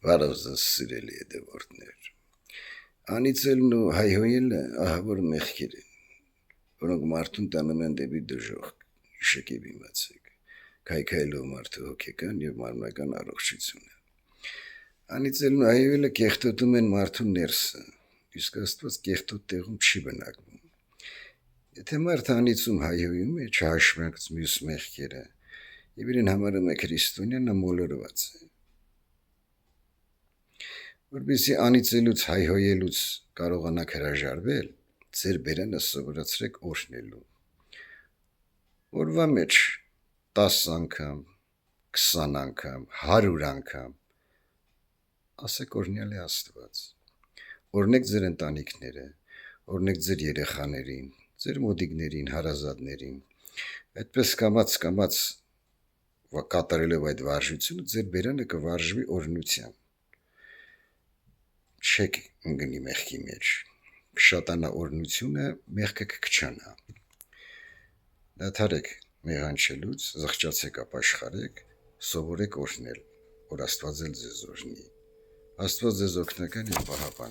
Վարով ձեզ սիրելի հետևորդներ, անիծելն ու հայհոյելը ահավոր մեղքեր են, որոնք մարդուն տանում են դեպի դժոխք, իշեկե իմացեք, քայքայելով մարդու հոգեկան և մարմնական առողջությունը։ Անիծելն ու հայհոյելը կեղտոտում են մարդու ներսը, իսկ Աստված կեղտոտ տեղում չի բնակվում։ Եթե մարդը անիծում հայհոյում է, չհաշվարկած մյուս մեղքերը, և իրեն համարում է քրիստոնյա, նա մոլորված է։ Որպեսզի անիծելուց, հայհոյելուց կարողանաք հրաժարվել, ձեր բերանը սովորացրեք օրհնելու։ Օրվա մեջ 10 անգամ, 20 անգամ, 100 անգամ ասեք օրհնյալ է Աստված։ Օրհնեք ձեր ընտանիքները, օրհնեք ձեր երեխաներին, ձեր մոդիկներին, հարազատներին։ Այդպես կամաց կատարելով այդ վարժությունը, ձեր բերանը կվարժվի օրհնությամբ։ Չեք ընկնի մեղքի մեջ, կշատանա օրհնությունը, մեղքը կքչանա։ Դադարեք մեղանչելուց, զղջացեք, ապաշխարեք, սովորեք օրհնել, որ Աստված էլ ձեզ օրհնի։ Աստված ձեզ օգնական և պահապան